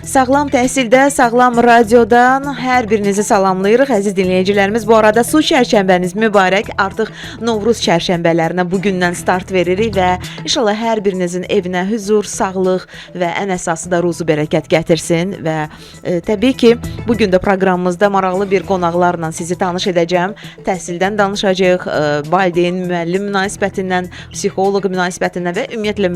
Sağlam təhsildə, sağlam radiodan hər birinizi salamlayırıq, əziz dinləyicilərimiz. Bu arada su çərşənbəniz mübarək. Artıq Novruz çərşənbələrinə bugündən start veririk və inşallah hər birinizin evinə huzur, sağlıq və ən əsası da ruzu bərəkət gətirsin. Və təbii ki, bugün də proqramımızda maraqlı bir qonaqlarla sizi tanış edəcəm. Təhsildən danışacağıq, valideyn, müəllim münasibətindən, psixoloq münasibətindən və ümumiyyətlə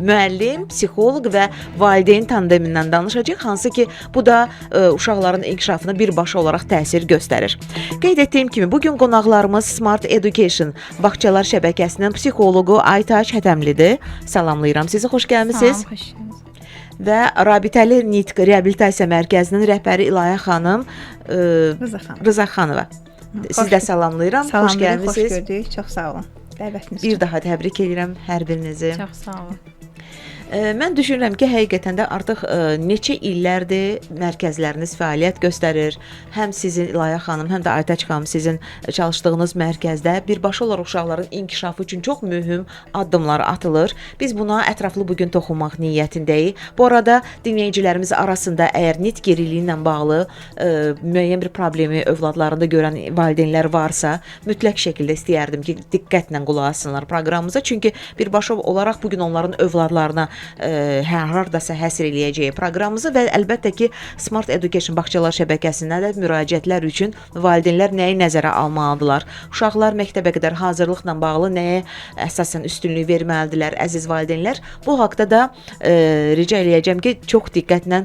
müəllim, psixoloq və valideyn tandemindən danışacağıq. Hansı ki, bu da uşaqların inkişafına birbaşa olaraq təsir göstərir. Qeyd etdiyim kimi, bugün qonaqlarımız Smart Education Bağçalar şəbəkəsinin psixoloqu Aytaç Hətəmlidir. Salamlayıram sizi, xoş gəlmisiniz. Salam, xoş gəldiniz. Və Rabitəli Nitq Reabilitasiya Mərkəzinin rəhbəri İlayə xanım Rıza xanova. Siz də salamlayıram, xoş gəlmisiniz. Xoş gördük, çox sağ olun. Dəvətiniz Bir daha təbrik edirəm hər birinizi. Çox sağ olun. Mən düşünürəm ki, həqiqətən də artıq neçə illərdir mərkəzləriniz fəaliyyət göstərir. Həm sizin İlayə xanım, həm də Aytaç xanım sizin çalışdığınız mərkəzdə birbaşa olaraq uşaqların inkişafı üçün çox mühüm addımlar atılır. Biz buna ətraflı bugün toxunmaq niyyətindəyik. Bu arada dinləyicilərimiz arasında əgər nitq geriliyi ilə bağlı müəyyən bir problemi övladlarında görən valideynlər varsa, mütləq şəkildə istəyərdim ki, diqqətlə qulaq assınlar proqramımıza. Çünki birbaşa olaraq bugün onların övladlarına hardasa həsr eləyəcəyi proqramımızı və əlbəttə ki, Smart Education Bağçalar şəbəkəsində də müraciətlər üçün valideynlər nəyi nəzərə almalıdırlar? Uşaqlar məktəbə qədər hazırlıqla bağlı nəyə əsasən üstünlük verməlidirlər, əziz valideynlər? Bu haqda da rica eləyəcəm ki, çox diqqətlə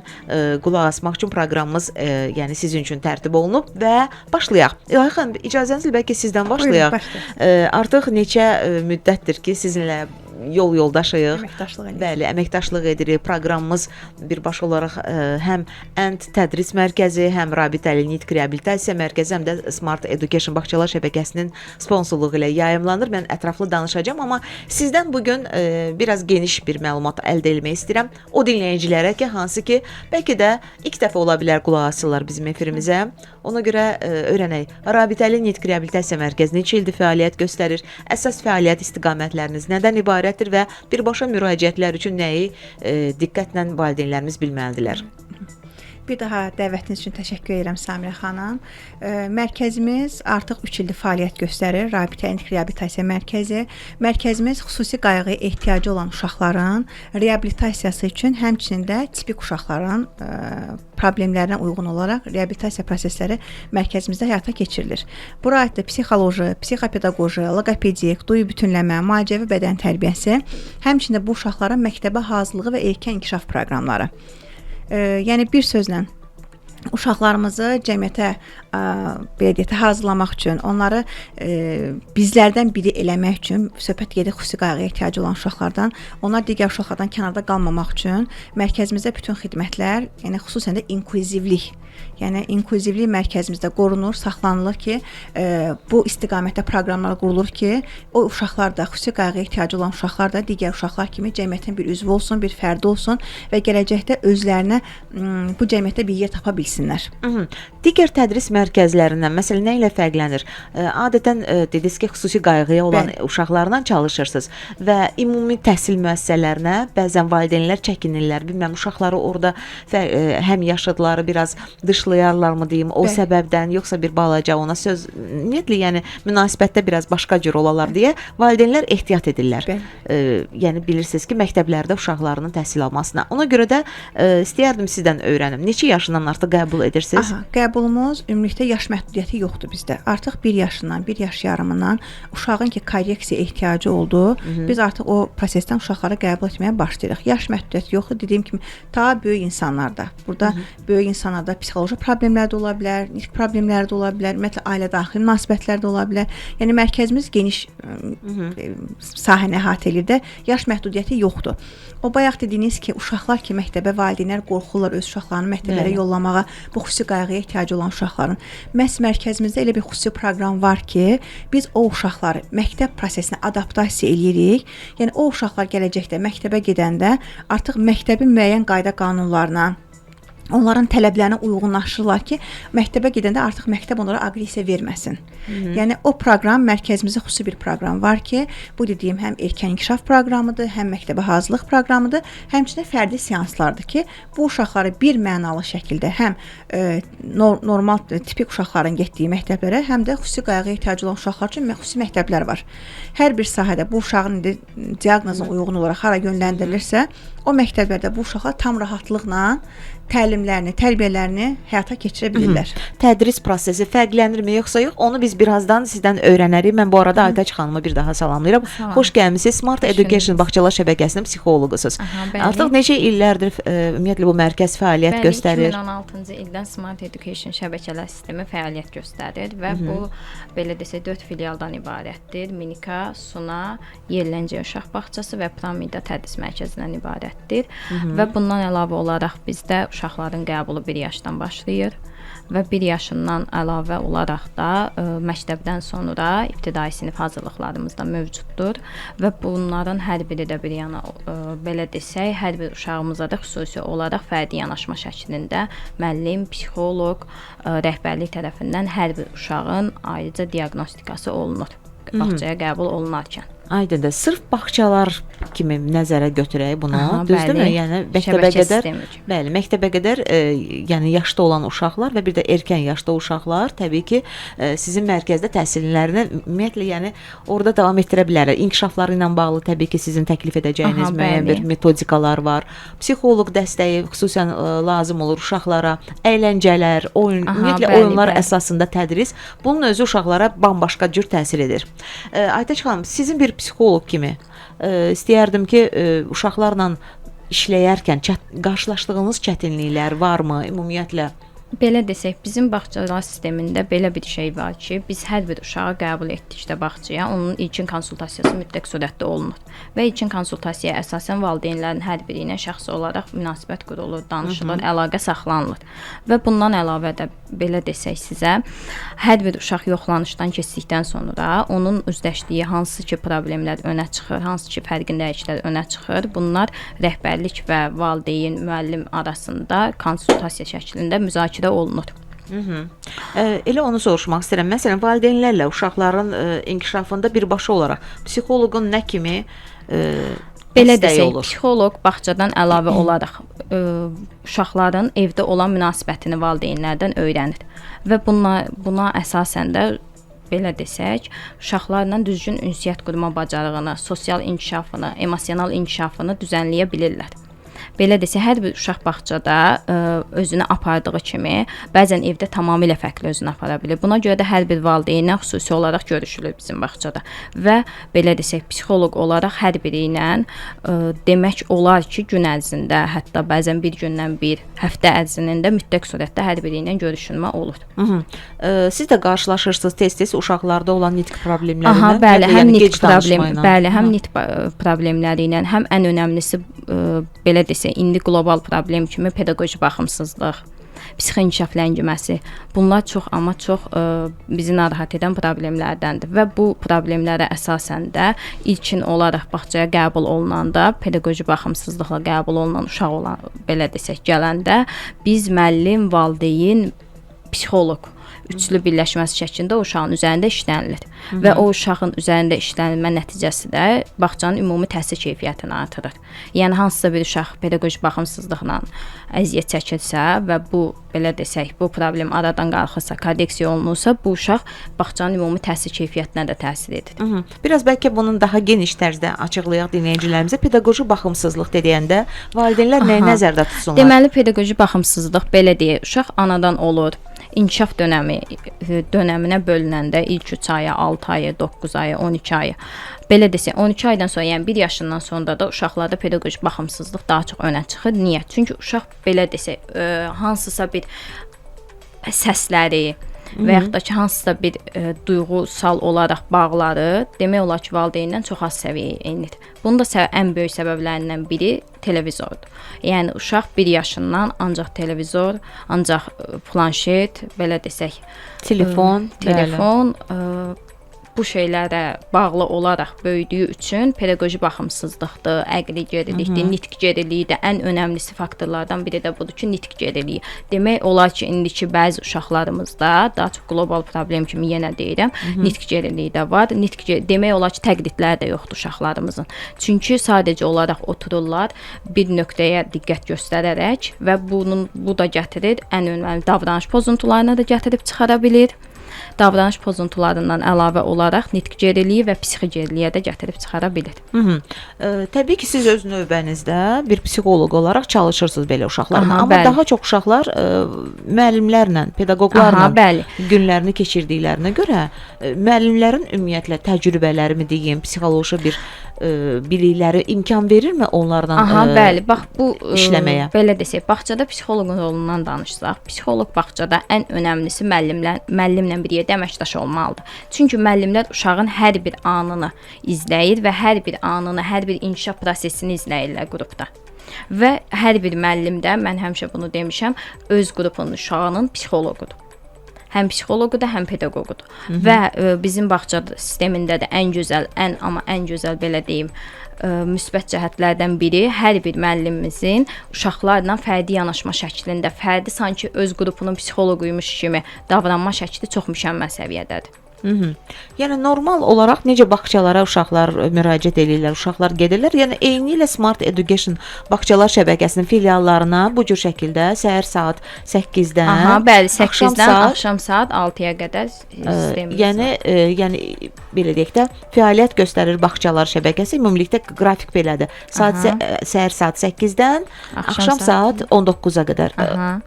qulaq asmaq üçün proqramımız yəni sizin üçün tərtib olunub və başlayaq. İlahi xanım, icazənizlə bəlkə sizdən başlayaq. Buyurun, Artıq neçə müddətdir ki, sizinlə yoldaşıyıq. Əməkdaşlıq edirik. Bəli, əməkdaşlıq edirik. Proqramımız birbaşa olaraq həm Ənd Tədris Mərkəzi, həm Rabitəli Nitq Reabilitasiya Mərkəzi, həm də Smart Education Bağçalar şəbəkəsinin sponsorluğu ilə yayımlanır. Mən ətraflı danışacağam, amma sizdən bugün biraz geniş bir məlumat əldə etmək istəyirəm. O dinləyicilərə ki, hansı ki, bəlkə də ilk dəfə ola bilər qulaq asırlar bizim efirimizə. Ona görə öyrənək. Rabitəli Nitq Reabilitasiya Mərkəzi neçə ildir fəaliyyət göstərir? Əsas fəaliyyət istiqamətləriniz nədən ibarətdir və birbaşa müraciətlər üçün nəyi diqqətlə valideynlərimiz bilməlidirlər? Bir daha dəvətiniz üçün təşəkkür edirəm Samirə xanım. Mərkəzimiz artıq 3 ildir fəaliyyət göstərir. Rabitəli Nitq Reabilitasiya Mərkəzi. Mərkəzimiz xüsusi qayğıya ehtiyacı olan uşaqların reabilitasiyası üçün, həmçinin də tipik uşaqların problemlərinə uyğun olaraq reabilitasiya prosesləri mərkəzimizdə həyata keçirilir. Bura aiddir psixoloji, psixopedaqoji, loqopedik, duyu bütünləmə, müalicəvi bədən tərbiyəsi, həmçinin də bu uşaqların məktəbə hazırlığı və erkən inkişaf proqramları. Yəni bir sözlə uşaqlarımızı cəmiyyətə belə deyək, hazırlamaq üçün, onları bizlərdən biri eləmək üçün, söhbət gedir xüsusi qayğıya ehtiyacı olan uşaqlardan, onlar digər uşaqlardan kənarda qalmamaq üçün mərkəzimizdə bütün xidmətlər, yəni xüsusən də inklüzivlik, yəni inklüzivlik mərkəzimizdə qorunur, saxlanılır ki, bu istiqamətdə proqramlar qurulur ki, o uşaqlar da, xüsusi qayğıya ehtiyacı olan uşaqlar da digər uşaqlar kimi cəmiyyətin bir üzvü olsun, bir fərdi olsun və gələcəkdə özlərinə bu cəmiyyətdə bir yer tapa bilsinlər. Digər tədris mərkəzlərindən, məsələn, nə ilə fərqlənir? Adətən dediniz ki, xüsusi qayğıya olan uşaqlarla çalışırsınız və ümumi təhsil müəssisələrinə bəzən valideynlər çəkinirlər. Bilməm, uşaqları orada həm yaşıdları biraz dışlayarlarmı deyim, o səbəbdən, yoxsa bir balaca ona söz, ümumiyyətlə, yəni münasibətdə biraz başqa cür olalar deyə valideynlər ehtiyat edirlər. Yəni bilirsiniz ki, məktəblərdə uşaqlarının təhsil almasına. Ona görə də istəyərdim sizdən öyrənim. Neçə yaşından artıq qəbul edirsiniz? Qəbulumuz ümumilikdə yaş məhdudiyyəti yoxdur bizdə. Artıq 1 yaşından, 1 yaş yarımından uşağın ki, korreksiya ehtiyacı oldu, biz artıq o prosesdən uşaqları qəbul etməyə başlayırıq. Yaş məhdudiyyəti yoxdur, dediyim kimi, ta böyük insanlarda. Burada böyük insanlarda psixoloji problemlər də ola bilər, nitq problemləri də ola bilər, ümumiyyətlə ailə daxili münasibətlər də ola bilər. Yəni mərkəzimiz geniş sahəni əhatə edir də, yaş məhdudiyyəti yoxdur. O bayaq dediyiniz ki, uşaqlar ki, məktəbə valideynlər qorxurlar öz uşaqlarını məktəblərə yollamağa, bu xüsusi qayğıya ehtiyacı olan uşaqların. Məhz mərkəzimizdə elə bir xüsusi proqram var ki, biz o uşaqları məktəb prosesinə adaptasiya edirik. Yəni o uşaqlar gələcəkdə məktəbə gedəndə artıq məktəbin müəyyən qayda qanunlarına, onların tələblərinə uyğunlaşırlar ki, məktəbə gedəndə artıq məktəb onlara aqressiya verməsin. Yəni o proqram mərkəzimizdə xüsusi bir proqram var ki, bu dediyim həm erkən inkişaf proqramıdır, həm məktəbə hazırlıq proqramıdır, həmçinin fərdi seanslardır ki, bu uşaqları bir mənalı şəkildə həm normal tipik uşaqların getdiyi məktəblərə, həm də xüsusi qayğıya ehtiyacı olan uşaqlar üçün xüsusi məktəblər var. Hər bir sahədə bu uşağın diaqnozuna uyğun olaraq hara yönləndirilirsə, o məktəblərdə bu uşaqlar tam rahatlıqla təlimlərini, tərbiyələrini həyata keçirə bilirlər. Tədris prosesi fərqlənirmi yoxsa yox? Onu biz birazdan sizdən öyrənərik. Mən bu arada Aytaç xanımı bir daha salamlayıram. Xoş gəlmisiniz. Smart Education Bağçalar şəbəkəsinin psixoloqusunuz. Artıq neçə illərdir ümumiyyətlə bu mərkəz fəaliyyət göstərir? 2016-cı ildən Smart Education şəbəkələr sistemi fəaliyyət göstərir və bu belə desə 4 filialdan ibarətdir. Minika, Suna, Yerləncə uşaq bağçası və Piramida tədris mərkəzindən ibarətdir. Və bundan əlavə olaraq bizdə uşaqların qəbulu 1 yaşdan başlayır və 1 yaşından əlavə olaraq da məktəbdən sonra ibtidai sinif hazırlıqlarımız da mövcuddur və bunların hər biri də bir yana belə desək, hər bir uşağımıza da xüsusi olaraq fərdi yanaşma şəklində müəllim, psixoloq, rəhbərlik tərəfindən hər bir uşağın ayrıca diaqnostikası olunur bağçaya qəbul olunarkən. Aydındır. Sırf bağçalar kimi nəzərə götürək bunu. Düzdürmü? Yəni məktəbə qədər, bəli, məktəbə qədər yəni yaşda olan uşaqlar və bir də erkən yaşda uşaqlar təbii ki, sizin mərkəzdə təhsillərini ümumiyyətlə yəni orada davam etdirə bilərlər. İnkişafları ilə bağlı təbii ki, sizin təklif edəcəyiniz müəyyən bir metodikalar var. Psixoloq dəstəyi xüsusən lazım olur uşaqlara, əyləncələr, oyun, ümumiyyətlə oyunlar əsasında tədris. Bunun özü uşaqlara bambaşqa cür təsir edir. Aytaç xanım, sizin bir psixoloq kimi istəyərdim ki, uşaqlarla işləyərkən qarşılaşdığınız çətinliklər varmı ümumiyyətlə? Belə desək, bizim bağçalar sistemində belə bir şey var ki, biz hər bir uşağı qəbul etdikdə bağçaya onun ilkin konsultasiyası mütləq surətdə olunur. Və ilkin konsultasiyaya əsasən valideynlərin hər biri ilə şəxsi olaraq münasibət qurulur, danışılır, əlaqə saxlanılır. Və bundan əlavə də belə desək sizə, hər bir uşaq yoxlanışdan keçdikdən sonra onun üzləşdiyi hansı ki problemlər önə çıxır, hansı ki fərqindəliklər önə çıxır, bunlar rəhbərlik və valideyn, müəllim arasında konsultasiya şəklində müzakirə olunur. Elə onu soruşmaq istəyirəm. Məsələn, valideynlərlə uşaqların inkişafında birbaşa olaraq psixoloqun nə kimi belə desək, psixoloq bağçadan əlavə olaraq uşaqların evdə olan münasibətini valideynlərdən öyrənir və buna əsasən də belə desək, uşaqlarla düzgün ünsiyyət qurma bacarığını, sosial inkişafını, emosional inkişafını düzənləyə bilirlər. Belə desə, hər bir uşaq bağçada özünü apardığı kimi, bəzən evdə tamamilə fərqli özünü apara bilir. Buna görə də hər bir valideynlə xüsusi olaraq görüşülür bizim bağçada. Və belə desək, psixoloq olaraq hər biri ilə demək olar ki, gün ərzində, hətta bəzən bir gündən bir həftə ərzində mütləq surətdə hər biri ilə görüşülmə olur. Siz də qarşılaşırsınız tez-tez uşaqlarda olan nitq problemləri ilə? Bəli, həm nitq problemi, bəli, həm nitq problemləri ilə, həm ən önəmlisi belə desək, indi qlobal problem kimi pedaqoji baxımsızlıq, psixi-inkişaf ləngiməsi. Bunlar çox, amma çox bizi narahat edən problemlərdəndir və bu problemlərə əsasən də ilkin olaraq bağçaya qəbul olunanda, pedaqoji baxımsızlıqla qəbul olunan uşaq olan, belə desək, gələndə biz müəllim, valideyn, psixoloq üçlü birləşməsi şəklində o uşağın üzərində işlənilir. Və o uşağın üzərində işlənilmə nəticəsi də bağçanın ümumi təhsil keyfiyyətini artırır. Yəni hansısa bir uşaq pedaqoji baxımsızlıqla əziyyət çəkirsə və bu belə desək, bu problem aradan qalxırsa, korreksiya olunursa, bu uşaq bağçanın ümumi təhsil keyfiyyətinə də təsir edir. Biraz bəlkə bunun daha geniş tərzdə açıqlayaq dinləyicilərimizə. Pedaqoji baxımsızlıq deyəndə valideynlər nəyi nəzərdə tutsunlar? Deməli, pedaqoji baxımsızlıq belə deyək, uşaq anadan olur. İnkişaf dönəminə bölünəndə ilk 3 ayı, 6 ayı, 9 ayı, 12 ayı. Belə desək, 12 aydan sonra, yəni 1 yaşından sonra da uşaqlarda pedaqoji baxımsızlıq daha çox önə çıxır. Niyə? Çünki uşaq belə desək, hansısa bir səsləri və yaxud da ki, hansısa bir duyğusal olaraq bağları demək olar ki, valideyndən çox az səviyyəyə enir. Bunun da ən böyük səbəblərindən biri televizordur. Yəni, uşaq 1 yaşından ancaq televizor, ancaq planşet, belə desək, telefon, bu şeylərə bağlı olaraq böyüdüyü üçün pedaqoji baxımsızlıqdır, əqli gerilikdir, nitq geriliyi də ən önəmlisi faktorlardan biri də budur ki, nitq geriliyi. Demək olar ki, indiki bəzi uşaqlarımızda daha çox qlobal problem kimi yenə deyirəm, nitq geriliyi də var. Demək olar ki, təqlidlər də yoxdur uşaqlarımızın. Çünki sadəcə olaraq otururlar bir nöqtəyə diqqət göstərərək və bu da gətirir ən önəmli davranış pozuntularına da gətirib çıxara bilir. Davranış pozuntularından əlavə olaraq nitq geriliyi və psixi geriliyə də gətirib çıxara bilir. Təbii ki, siz öz növbənizdə bir psixoloq olaraq çalışırsınız belə uşaqlarla, amma bəli. daha çox uşaqlar müəllimlərlə, pedaqoqlarla günlərini keçirdiklərinə görə müəllimlərin ümumiyyətlə təcrübələri mi deyim, psixoloji bir bilikləri imkan verirmi onlardan bəli, bax bu işləməyə? Belə desək, bağçada psixoloqun rolundan danışsaq, psixoloq bağçada ən önəmlisi müəllimlə bir yerdə əməkdaş olmalıdır. Çünki müəllimlər uşağın hər bir anını izləyir və hər bir anını, hər bir inkişaf prosesini izləyirlər qrupda. Və hər bir müəllim də, mən həmişə bunu demişəm, öz qrupunun uşağının psixoloqudur. Həm psixoloqudur, həm pedaqoqudur. Və bizim bağça sistemində də ən gözəl belə deyim, müsbət cəhətlərdən biri hər bir müəllimimizin uşaqlarla fərdi yanaşma şəklində, fərdi sanki öz qrupunun psixoloquymuş kimi davranma şəkli çox mükəmməl səviyyədədir. Yəni normal olaraq necə bağçalara uşaqlar müraciət edirlər, uşaqlar gedirlər. Yəni eyni ilə Smart Education bağçalar şəbəkəsinin filiallarına bu cür şəkildə səhər saat 8-dən, bəli, 8-dən axşam saat 6-ya qədər sistemimiz var. Yəni belə deyək də fəaliyyət göstərir bağçalar şəbəkəsi. Ümumilikdə qrafik belədir. Səhər saat 8-dən axşam saat 19-a qədər,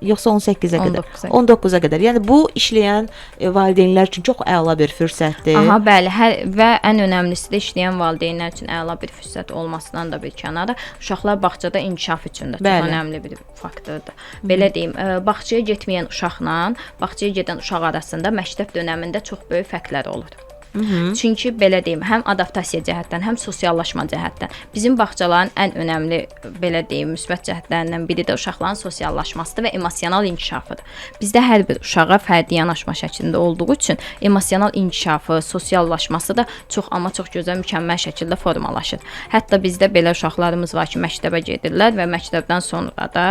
yoxsa 18-ə qədər. 19-a qədər. Yəni bu işləyən valideynlər üçün çox əla bir fürsətdir. Bəli, və ən önəmlisi də işləyən valideynlər üçün əla bir fürsət olmasından da bir kənara, uşaqlar bağçada inkişaf üçün də çox önəmli bir faktordur. Belə deyim, bağçaya getməyən uşaqla bağçaya gedən uşaq arasında məktəb dönəmində çox böyük fərqlər olur. Çünki belə deyim, həm adaptasiya cəhətdən, həm sosiallaşma cəhətdən bizim bağçaların ən önəmli belə deyim, müsbət cəhətlərindən biri də uşaqların sosiallaşmasıdır və emosional inkişafıdır. Bizdə hər bir uşağa fərdi yanaşma şəklində olduğu üçün emosional inkişafı, sosiallaşması da çox gözəl, mükəmməl şəkildə formalaşır. Hətta bizdə belə uşaqlarımız var ki, məktəbə gedirlər və məktəbdən sonra da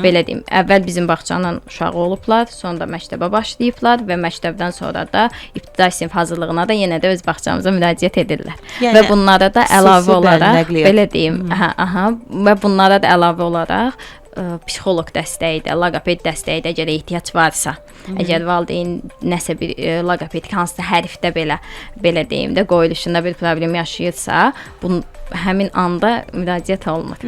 belə deyim, əvvəl bizim bağçanın uşağı olublar, sonra da məktəbə başlayıblar və məktəbdən sonra da ibtidai sinif hazırlığına da yenə də öz bağçamıza müraciət edirlər. Və bunlara da əlavə olaraq belə deyim, və bunlara da əlavə olaraq psixoloq dəstəyi də, loqoped dəstəyi də əgər ehtiyac varsa, əgər valideyn nəsə bir loqopedik hansısa hərfdə belə deyim də qoyuluşunda bir problem yaşayırsa, həmin anda müraciət olunur.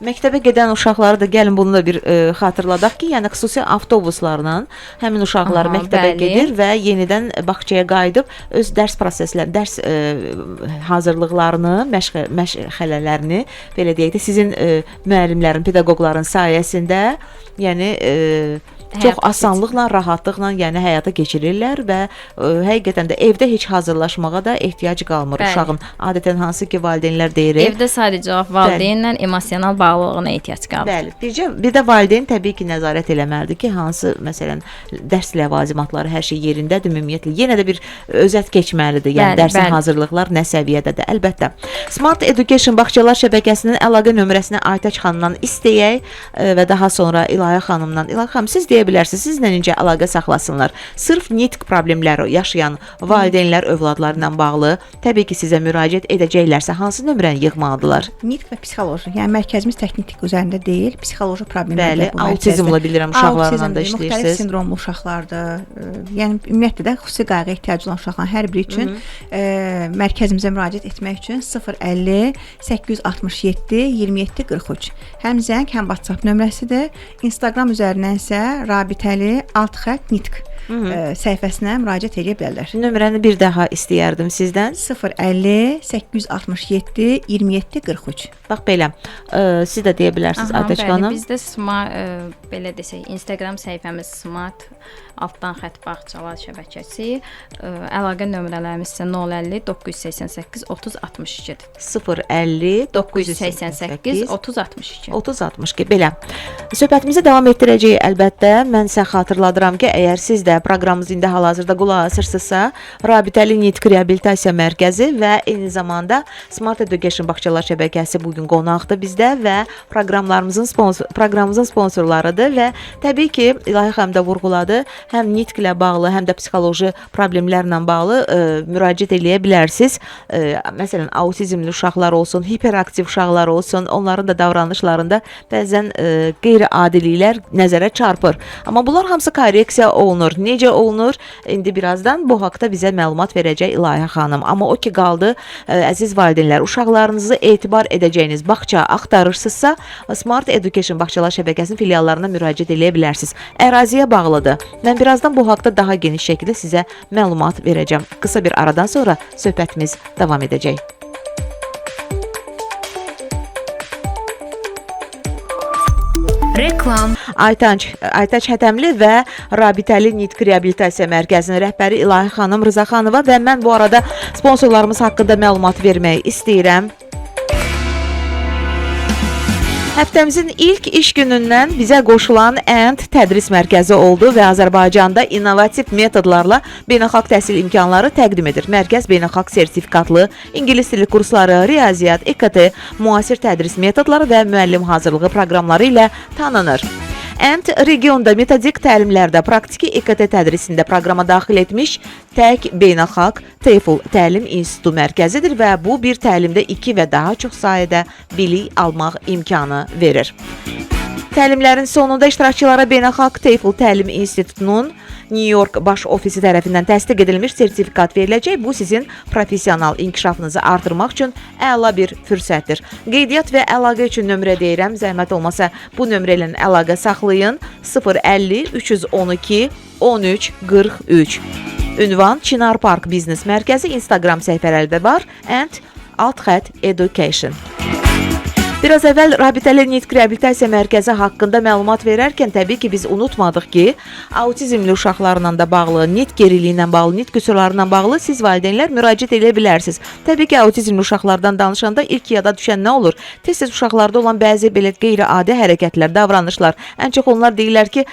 Məktəbə gedən uşaqları da gəlin bunu da bir xatırladaq ki, yəni xüsusi avtobuslarla həmin uşaqlar məktəbə gedir və yenidən bağçaya qayıdıb öz dərs proseslərini, dərs hazırlıqlarını, məşğələlərini belə deyək də sizin müəllimlərin, pedaqoqların sayəsində, yəni çox asanlıqla, rahatlıqla yəni həyata keçirirlər və həqiqətən də evdə heç hazırlaşmağa da ehtiyac qalmır uşağın. Adətən hansı ki valideynlər deyir. Evdə sadəcə valideynlə emosional bağlılığına ehtiyac qalır. Bəli. Bir də valideyn təbii ki nəzarət eləməlidir ki, hansı məsələn dərs ləvazimatları hər şey yerindədir, ümumiyyətlə yenə də bir özət keçməlidir. Yəni dərsin hazırlıqlar nə səviyyədədir? Əlbəttə. Smart Education bağçalar şəbəkəsinin əlaqə nömrəsini Aytaç xanımdan istəyək və daha sonra İlahi xanımdan. İlahi xanım, siz deyə bilərsiniz, sizlə necə əlaqə saxlasınlar? Sırf nitq problemləri yaşayan valideynlər övladları ilə bağlı təbii ki sizə müraciət edəcəklərsə hansı nömrəni yığmalıdırlar? Nitq və psixoloji. Yəni mərkəzimiz təknik üzərində deyil, psixoloji problemlərlə bu mərkəzdə. Autizmlə bilirəm uşaqlarla da işləyirsiniz. Müxtəlif sindromlu uşaqlardır. Yəni ümumiyyətlə də xüsusi qayğı ehtiyacı olan uşaqların hər biri üçün mərkəzimizə müraciət etmək üçün 050 867 27 43 həm zəng, həm WhatsApp nömrəsidir. Instagram üzərindən isə rabitəli _nitq səhifəsinə müraciət edə bilərlər. Nömrəni bir daha istəyərdim sizdən. 050 867 27 43. Bax belə. Siz də deyə bilərsiniz Aytaç xanım. Bizdə belə desək, Instagram səhifəmiz Smart _bağçalar şəbəkəsi. Əlaqə nömrələrimiz isə 050 988 30 62-dir. 050 988 30 62. 30 62. Belə. Söhbətimizi davam etdirəcəyik əlbəttə. Mən sizə xatırladıram ki, əgər siz də proqramımızı indi hal-hazırda qulaq asırsınızsa, Rabitəli Nitq Reabilitasiya Mərkəzi və eyni zamanda Smart Education Bağçalar şəbəkəsi bu gün qonaqdır bizdə və proqramımızın sponsorlarıdır və təbii ki, İlahi xanım da vurğuladı, həm nitq ilə bağlı, həm də psixoloji problemlərlə bağlı müraciət eləyə bilərsiniz. Məsələn, autizmli uşaqlar olsun, hiperaktiv uşaqlar olsun, onların da davranışlarında bəzən qeyri-adiliklər nəzərə çarpır. Amma bunlar hamısı korreksiya olunur. Necə olunur? İndi birazdan bu haqda bizə məlumat verəcək İlahi xanım. Amma o ki qaldı, əziz valideynlər, uşaqlarınızı etibar edəcəyiniz bağça axtarırsınızsa, Smart Education Bağçalar şəbəkəsinin filiallarına müraciət eləyə bilərsiniz. Əraziyə bağlıdır. Mən birazdan bu haqda daha geniş şəkildə sizə məlumat verəcəm. Qısa bir aradan sonra söhbətimiz davam edəcək. Reklam. Aytaç Hətəmli və Rabitəli Nitq Reabilitasiya Mərkəzinin rəhbəri İlahi xanım Rızaxanova və mən bu arada sponsorlarımız haqqında məlumat vermək istəyirəm. Həftəmizin ilk iş günündən bizə qoşulan ENT tədris mərkəzi oldu və Azərbaycanda innovativ metodlarla beynəlxalq təhsil imkanları təqdim edir. Mərkəz beynəlxalq sertifikatlı ingilis dili kursları, riyaziyyat, İKT, müasir tədris metodları və müəllim hazırlığı proqramları ilə tanınır. ENT regionda metodik təlimlərdə praktiki İKT tədrisində proqrama daxil etmiş tək beynəlxalq TEFL təlim institutu mərkəzidir və bu bir təlimdə 2 və daha çox sayədə bilik almaq imkanı verir. Təlimlərin sonunda iştirakçılara beynəlxalq TEFL təlim institutunun New York baş ofisi tərəfindən təsdiq edilmiş sertifikat veriləcək. Bu sizin professional inkişafınızı artırmaq üçün əla bir fürsətdir. Qeydiyyat və əlaqə üçün nömrə deyirəm. Zəhmət olmasa bu nömrə ilə əlaqə saxlayın. 050 312 13 43. Ünvan Çinar Park Biznes Mərkəzi, Instagram səhifələri də var. @education. Biraz əvvəl Rabitəli Nitq Reabilitasiya Mərkəzi haqqında məlumat verərkən təbii ki, biz unutmadıq ki, autizmli uşaqlarla da bağlı, nitq geriliyi ilə bağlı, nitq qüsurlarına bağlı siz valideynlər müraciət edə bilərsiniz. Təbii ki, autizmli uşaqlardan danışanda ilk yada düşən nə olur? Tez-tez uşaqlarda olan bəzi belə qeyri-adi hərəkətlər, davranışlar, ən çox onlar deyirlər ki,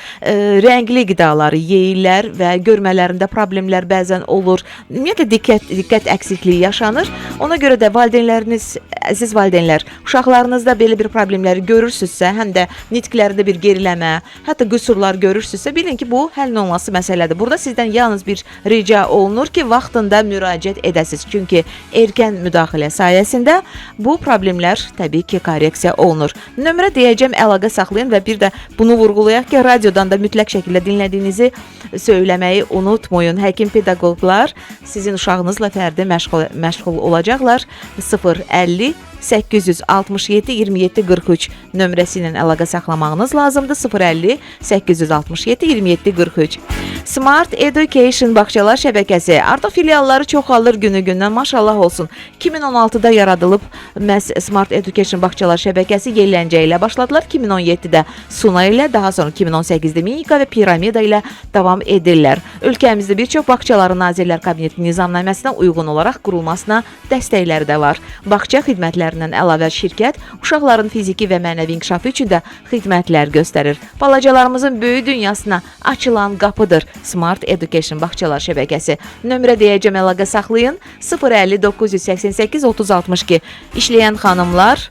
rəngli qidaları yeyirlər və görmələrində problemlər bəzən olur. Ümumiyyətlə diqqət əksikliyi yaşanır. Ona görə də valideynləriniz, əziz valideynlər, uşaqlarınızda belə bir problemləri görürsünüzsə, həm də nitqlərində bir geriləmə, hətta qüsurlar görürsünüzsə, bilin ki, bu həll olunması məsələdir. Burada sizdən yalnız bir rica olunur ki, vaxtında müraciət edəsiniz. Çünki erkən müdaxilə sayəsində bu problemlər təbii ki, korreksiya olunur. Nömrə deyəcəm, əlaqə saxlayın və bir də bunu vurğulayaq ki, radiodan da mütləq şəkildə dinlədiyinizi söyləməyi unutmayın. Həkim pedaqoqlar sizin uşağınızla fərdi məşğul olacaqlar. 050 867 27 43 nömrəsi ilə əlaqə saxlamağınız lazımdır. 050 867 27 43. Smart Education Bağçalar şəbəkəsi artıq filialları çoxalır günü-gündən, maşallah olsun. 2016-da yaradılıb məhz Smart Education Bağçalar şəbəkəsi Yelləncə ilə başladılar. 2017-də Suna ilə, daha sonra 2018-də Minika və Piramida ilə davam edirlər. Ölkəmizdə bir çox bağçaların Nazirlər Kabineti nizamnaməsinə uyğun olaraq qurulmasına dəstəkləri də var. Bağça xidmətlərindən əlavə şirkət uşaqların fiziki və mənəvi inkişafı üçün də xidmətlər göstərir. Balacalarımızın böyük dünyasına açılan qapıdır Smart Education Bağçalar şəbəkəsi. Nömrə deyəcəm, əlaqə saxlayın. 050 988 30 62. İşləyən xanımlar,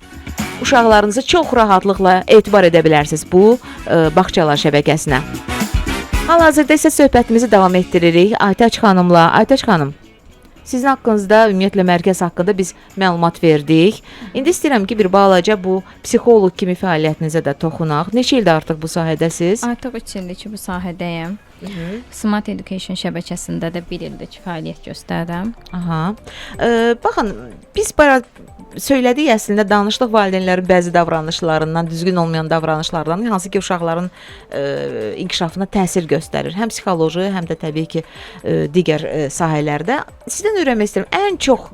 uşaqlarınızı çox rahatlıqla etibar edə bilərsiniz bu bağçalar şəbəkəsinə. Hal-hazırda isə söhbətimizi davam etdiririk Aytaç xanımla. Aytaç xanım, sizin haqqınızda, ümumiyyətlə mərkəz haqqında biz məlumat verdik. İndi istəyirəm ki, bir balaca bu psixoloq kimi fəaliyyətinizə də toxunaq. Neçə ildir artıq bu sahədəsiz? Artıq 3 ildir ki, bu sahədəyəm. Smart Education şəbəkəsində də 1 ildir ki, fəaliyyət göstərirəm. Aha. Baxın, biz söylədik əslində, danışdıq valideynlərin bəzi davranışlarından, düzgün olmayan davranışlardan, hansı ki, uşaqların inkişafına təsir göstərir. Həm psixoloji, həm də təbii ki, digər sahələrdə. Sizdən öyrənmək istəyirəm, ən çox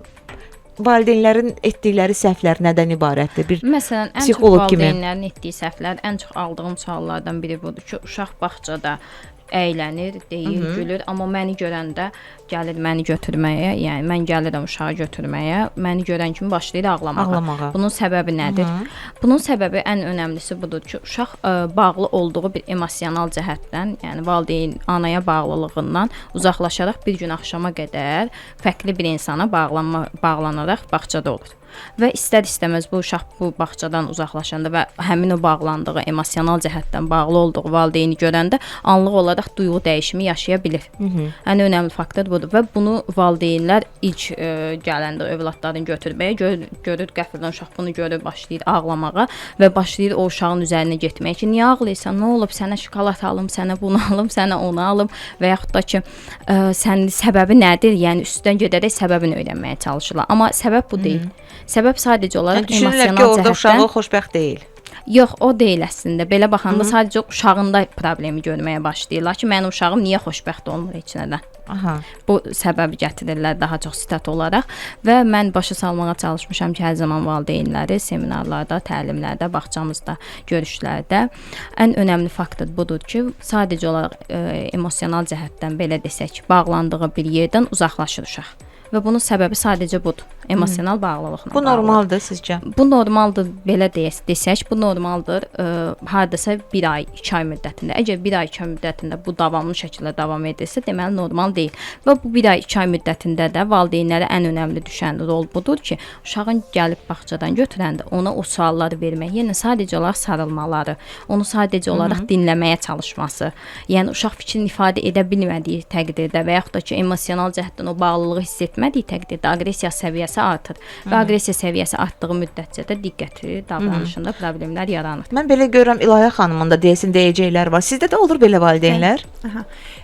valideynlərin etdikləri səhvlər nədən ibarətdir? Məsələn, ən çox valideynlərin etdiyi səhvlər, ən çox aldığım suallardan biri budur ki, uşaq bağçada əylənir, deyir, gülür, amma məni görəndə gəlir məni götürməyə, yəni mən gəlirəm uşağı götürməyə, məni görən kimi başlayır ağlamağa. Bunun səbəbi nədir? Bunun səbəbi ən önəmlisi budur ki, uşaq bağlı olduğu bir emosional cəhətdən, yəni valideyn anaya bağlılığından uzaqlaşaraq bir gün axşama qədər fərqli bir insana bağlanaraq bağçada olur. Və istər-istəməz bu uşaq bu bağçadan uzaqlaşanda və həmin o bağlandığı, emosional cəhətdən bağlı olduğu valideyni görəndə anlıq olaraq duyğu dəyişimi yaşaya bilir. Ən önəmli faktor budur və bunu valideynlər ilk gələndə övladlarını götürməyə görür, qəfildən uşaq bunu görür, başlayır ağlamağa və başlayır o uşağın üzərinə getməyə ki, niyə ağlayırsan, nə olub, sənə şokolad alım, sənə bunu alım, sənə onu alım və yaxud da ki, sənin səbəbi nədir? Yəni üstdən gedərək səbəbini öyrənməyə çalışırlar. Amma səbəb bu deyil. Səbəb sadəcə olaraq emosional cəhətdən. Düşünürlər ki, orada uşağı xoşbəxt deyil. Yox, o deyil əslində. Belə baxanda sadəcə uşağında problemi görməyə başlayırlar ki, mənim uşağım niyə xoşbəxt olmur heç nədən. Bu səbəbi gətirirlər daha çox sitat olaraq və mən başa salmağa çalışmışam ki, hər zaman valideynləri seminarlarda, təlimlərdə, bağçamızda, görüşlərdə ən önəmli faktor budur ki, sadəcə olaraq emosional cəhətdən belə desək, bağlandığı bir yerdən uzaqlaşır uşaq. Və bunun səbəbi sadəcə budur. Emosional bağlılıqla. Bu normaldır sizcə? Bu normaldır, belə desək, bu normaldır. Hardasa 1 ay, 2 ay müddətində. Əgər 1 ay, 2 ay müddətində bu davamlı şəkildə davam edirsə, deməli normal deyil. Və bu 1 ay, 2 ay müddətində də valideynlərə ən önəmli düşən rol budur ki, uşağın gəlib bağçadan götürəndə ona o sualları vermək, yəni sadəcə olaraq sarılmaları, onu sadəcə olaraq dinləməyə çalışması, yəni uşaq fikrini ifadə edə bilmədiyi təqdirdə və yaxud da ki, emosional cəhətdən o bağlılığı hiss etmədiyi təqdirdə aqressiya səviyyəsi artır və aqressiya səviyyəsi artdığı müddətcə də diqqəti davranışında problemlər yaranır. Mən belə görürəm İlahiyə xanımın da deyəcəkləri var. Sizdə də olur belə valideynlər?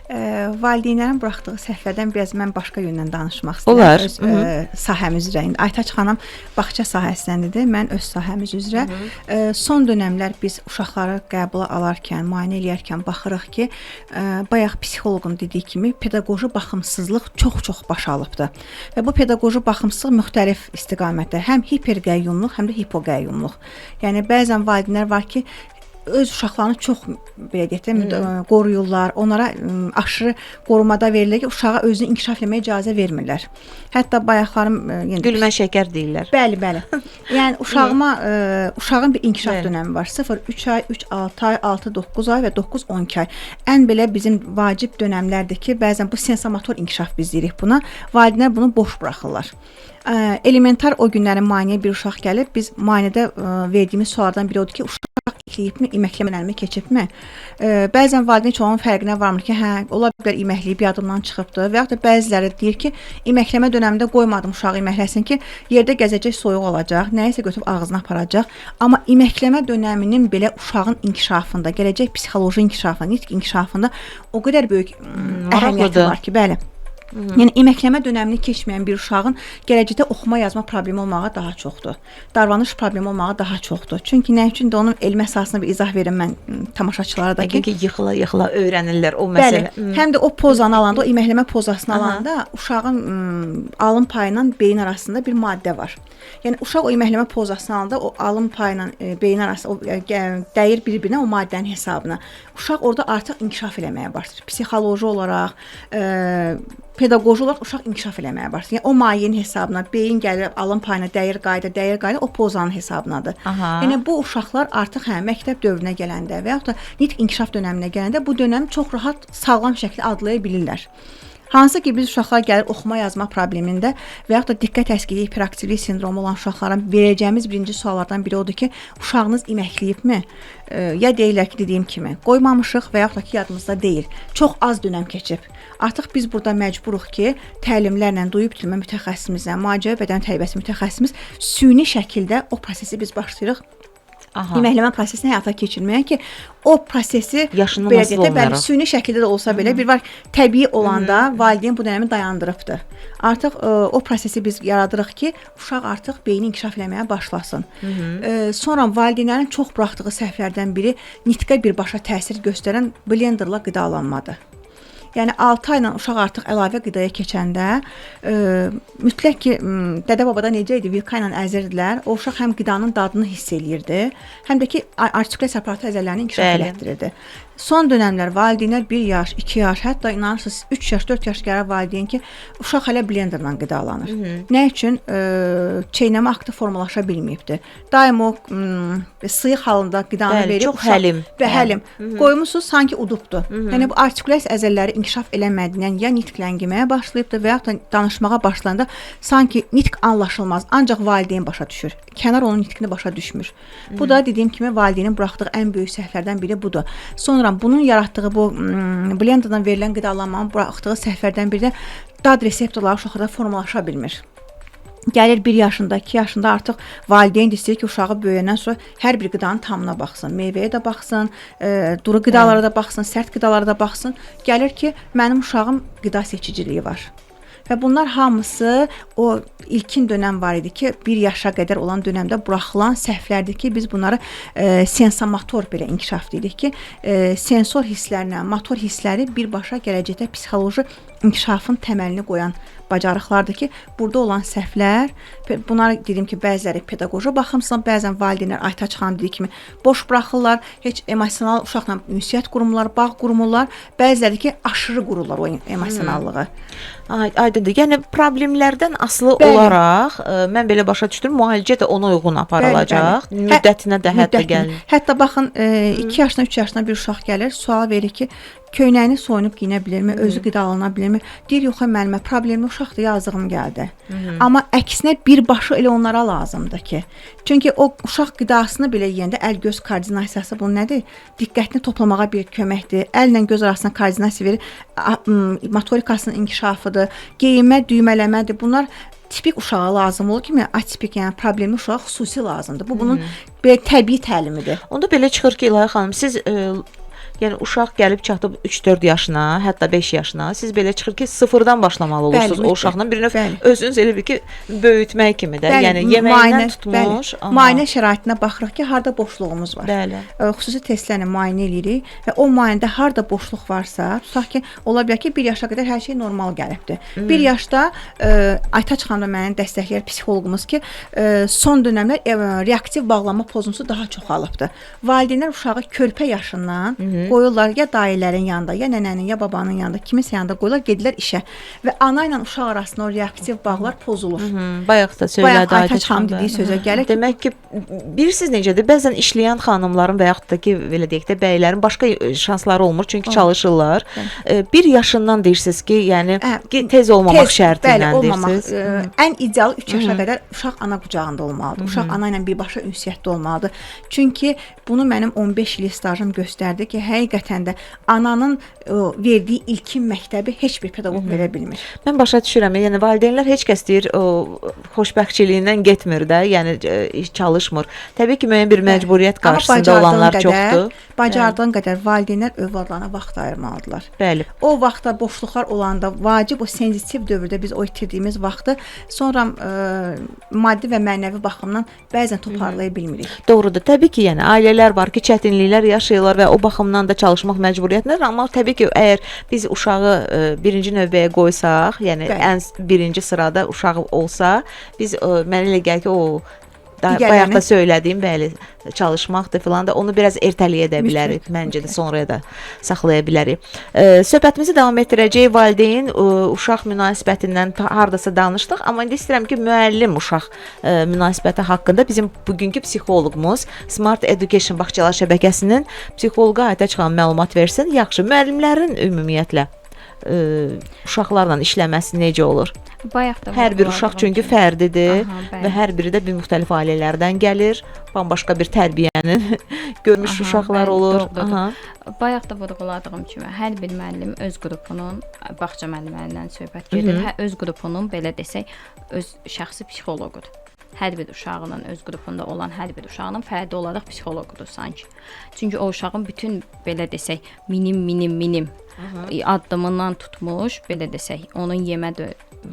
Valideynlərin buraxdığı səhvlərdən biraz mən başqa yöndən danışmaq istəyirəm. Öz sahəmiz üzrə. Aytaç xanım bağça sahəsindədir, mən öz sahəmiz üzrə. Son dönəmlər biz uşaqları qəbula alarkən, müayinə edərkən baxırıq ki, bayaq psixoloqun dediyi kimi pedaqoji baxımsızlıq çox baş alıbdı. Və bu pedaqoji baxımsızlıq müxtəlif istiqamətdə, həm hiperqəyyumluq, həm də hipoqəyyumluq. Yəni bəzən valideynlər var ki, öz uşaqlarını çox belə deyək, qoruyurlar, onlara aşırı qorumada verilir ki, uşağa özünü inkişaf etməyə icazə vermirlər. Hətta bayaqlarım gülmə şəkər deyirlər. Bəli. Yəni uşağın bir inkişaf dönəmi var. 0-3 ay, 3-6 ay, 6-9 ay və 9-12 ay. Ən belə bizim vacib dönəmlərdir ki, bəzən bu sensomotor inkişaf biz deyirik buna. Valideynlər bunu boş buraxırlar. Elementar o günlərin müayinəyə bir uşaq gəlib, biz müayinədə verdiyimiz suallardan biri odur ki, uşaq iməkləyibmi, iməkləyən dönəmi keçibmi? Bəzən valideyn heç onun fərqinə varmır ki, ola bilər iməkləyib yadımdan çıxıbdır və yaxud da bəziləri deyir ki, iməkləmə dönəmində qoymadım uşağı iməkləsin ki, yerdə gəzəcək, soyuq olacaq, nəyisə götürüb ağzına aparacaq. Amma iməkləmə dönəminin belə uşağın inkişafında, gələcək psixoloji inkişafında, nitq inkişafında o qədər böyük əhəmiyyəti var ki, bəli. Yəni iməkləmə dönəmini keçməyən bir uşağın gələcəkdə oxuma yazma problemi olmağı daha çoxdur. Davranış problemi olmağı daha çoxdur. Çünki nə üçün də onun elmi əsasına bir izah verim mən tamaşaçılara da ki, yıxıla öyrənirlər o məsələ. Bəli, həm də o pozanı alanda, o iməkləmə pozasını alanda uşağın alın payı ilə beyin arasında bir maddə var. Yəni uşaq o iməkləmə pozasını alanda o alın payı ilə beyin arasında dəyir bir-birinə o maddənin hesabına. Uşaq orada artıq inkişaf eləməyə başlayır. Psixoloji olaraq, pedaqoji olaraq uşaq inkişaf eləməyə başlayır. Yəni o mayenin hesabına beyin gəlir, alın payına dəyir qayda o pozanın hesabınadır. Yəni bu uşaqlar artıq məktəb dövrünə gələndə və yaxud da nitq inkişaf dönəminə gələndə bu dönəmi çox rahat, sağlam şəkildə adlaya bilirlər. Hansı ki, biz uşaqlar gəlir oxuma yazma problemində və yaxud da diqqət əskiliyi hiperaktivlik sindromu olan uşaqlara verəcəyimiz birinci suallardan biri odur ki, uşağınız iməkləyibmi? Ya deyirlər ki, dediyim kimi, qoymamışıq və yaxud da ki, yadımızda deyil. Çox az dönəm keçib. Artıq biz burada məcburuq ki, təlimlərlə, duyub bitirmə mütəxəssisimizlə, müalicə bədən tərbiyəsi mütəxəssisimiz süni şəkildə o prosesi biz başlayırıq iməkləmə prosesini həyata keçirməyə ki, o prosesi belə deyək, süni şəkildə də olsa belə bir var, təbii olanda valideyn bu dönəmi dayandırıbdır. Artıq o prosesi biz yaradırıq ki, uşaq artıq beyni inkişaf eləməyə başlasın. Sonra valideynlərin çox buraxdığı səhvlərdən biri nitqə birbaşa təsir göstərən blenderla qidalanmadır. Yəni 6 ayla uşaq artıq əlavə qidaya keçəndə mütləq ki, dədə-babada necə idi, vilka ilə əzirdilər. O uşaq həm qidanın dadını hiss eləyirdi, həm də ki, artikulyasiya aparatı əzələlərini inkişaf elətdirirdi. Son dönəmlər valideynlər 1 yaş, 2 yaş, hətta inanırsınız 3 yaş, 4 yaş gəlir valideyn ki, uşaq hələ blenderla qidalanır. Nə üçün? Çeynəmə aktı formalaşa bilməyibdi. Daim o sıyıq halında qidanı verib çox həlim və həlim qoymusunuz sanki udubdu. Yəni bu artikulyasiya əzələləri inkişaf eləmədiyindən ya nitq ləngiməyə başlayıbdı və yaxud da danışmağa başlayanda sanki nitq anlaşılmaz, ancaq valideyn başa düşür. Kənar onun nitqini başa düşmür. Bu da dediyim kimi valideynin buraxdığı ən böyük səhvlərdən biri budur. Sonra bunun yaratdığı bu blenderdan verilən qidalanmanın buraxdığı səhvlərdən biri də dad reseptorları uşaqda formalaşa bilmir. Gəlir 1 yaşında, 2 yaşında artıq valideyn istəyir ki, uşağı böyüyəndən sonra hər bir qidanın tamına baxsın. Meyvəyə də baxsın, duru qidalara da baxsın, sərt qidalara da baxsın. Gəlir ki, mənim uşağım qida seçiciliyi var. Və bunlar hamısı o ilkin dönəm var idi ki, 1 yaşa qədər olan dönəmdə buraxılan səhvlərdir ki, biz bunları sensomotor belə inkişaf deyirik ki, sensor hisslərlə, motor hissləri birbaşa gələcəkdə psixoloji inkişafın təməlini qoyan bacarıqlardır ki, burada olan səhvlər, bunlar dedim ki, bəziləri pedaqoji baxımsızdan, bəzən valideynlər Aytaç xanım dediyi kimi boş buraxırlar, heç emosional uşaqla ünsiyyət qurumlar, bağ qurumlar, bəziləri ki, aşırı qururlar o emosionallığı. Aydındır. Yəni problemlərdən asılı olaraq mən belə başa düşdüm, müalicə də ona uyğun aparılacaq. Müddətinə də hətta gəlir. Hətta baxın 2 yaşına, 3 yaşına bir uşaq gəlir, sual verir ki, köynəyini soyunub giyinə bilirmi, özü qidalana bilirmi? Deyir, yox, müəllimə, problemli uşaqdır, yazığım gəldi. Amma əksinə birbaşa elə onlara lazımdır ki, çünki o uşaq qidasını belə yeyəndə əl-göz koordinasiyası bu nədir? Diqqətini toplamağa bir köməkdir. Əllə göz arasına koordinasiya verir, motorikasının inkişafıdır, geyinmə, düymələmədir. Bunlar tipik uşağa lazım olur kimi, atipik, yəni problemli uşağa xüsusi lazımdır. Bu bunun belə təbii təlimidir. Onda belə çıxır ki, İlahi xanım, siz yəni uşaq gəlib çatıb 3-4 yaşına, hətta 5 yaşına, siz belə çıxır ki, sıfırdan başlamalı olursunuz o uşaqla. Bir növ özünüz elə bir ki, böyütmək kimi də, yəni yeməyindən tutmuş. Müayinə şəraitinə baxırıq ki, harda boşluğumuz var. Xüsusi testlərlə müayinə edirik və o müayinədə harda boşluq varsa, tutaq ki, ola bilər ki, 1 yaşa qədər hər şey normal gəlibdir. 1 yaşda Aytaç xanım da məni dəstəkləyər psixoloqumuz ki, son dönəmlər reaktiv bağlanma pozuntusu daha çoxalıbdır. Valideynlər uşağı körpə yaşından qoyurlar ya dayıların yanında, ya nənənin, ya babanın yanında, kiminsə yanında qoyurlar, gedirlər işə və ana ilə uşaq arasında o reaktiv bağlar pozulur. Bayaq da söylədi Aytaç xanım dediyi sözə gəlir. Demək ki, bilirsiniz necədir? Bəzən işləyən xanımların və yaxud da ki, belə deyək də, bəylərin başqa şansları olmur, çünki çalışırlar. 1 yaşından deyirsiniz ki, yəni tez olmamaq şərti ilə deyirsiniz. Ən idealı 3 yaşa qədər uşaq ana qucağında olmalıdır. Uşaq ana ilə birbaşa ünsiyyətdə olmalıdır. Çünki bunu mənim 15 illik stajım göstərdi ki, həqiqətən də ananın verdiyi ilkin məktəbi heç bir pedaqoq verə bilmir. Mən başa düşürəm. Yəni valideynlər heç kəs deyir o xoşbəxtçiliyindən getmir də, yəni çalışmır. Təbii ki, müəyyən bir məcburiyyət qarşısında olanlar çoxdur. Bacardığın qədər valideynlər övladlarına vaxt ayırmalıdırlar. Bəli. O vaxtda boşluqlar olanda vacib o sensitiv dövrdə biz o itirdiyimiz vaxtı sonra maddi və mənəvi baxımdan bəzən toparlaya bilmirik. Doğrudur. Təbii ki, yəni ailələr var ki, çətinliklər yaşayırlar və o baxımdan da çalışmaq məcburiyyətindədir, amma təbii ki, əgər biz uşağı birinci növbəyə qoysaq, yəni ən birinci sırada uşağı olsa, biz mənə elə gəlir ki, o bayaq da söylədiyim, bəli, çalışmaqdır filan da onu biraz ertələyə də bilərik. Məncə də sonraya da saxlaya bilərik. Söhbətimizi davam etdirəcəyik. Valideyn uşaq münasibətindən hardasa danışdıq, amma indi istəyirəm ki, müəllim uşaq münasibəti haqqında bizim bugünkü psixoloqumuz Smart Education Bağçalar şəbəkəsinin psixoloqu Aytaç xanım məlumat versin. Yaxşı, müəllimlərin ümumiyyətlə uşaqlarla işləməsi necə olur? Hər bir uşaq çünki fərdidir və hər biri də bir müxtəlif ailələrdən gəlir, bambaşqa bir tərbiyənin görmüş uşaqlar olur. Bayaq da vurğuladığım kimi, hər bir müəllim öz qrupunun, bağça müəllimlərindən söhbət gedir, öz qrupunun, belə desək, öz şəxsi psixoloqudur. Hər bir uşağının öz qrupunda olan hər bir uşağının fərdi olaraq psixoloqudur sanki. Çünki o uşağın bütün, belə desək, minim addımından tutmuş, belə desək, onun yemə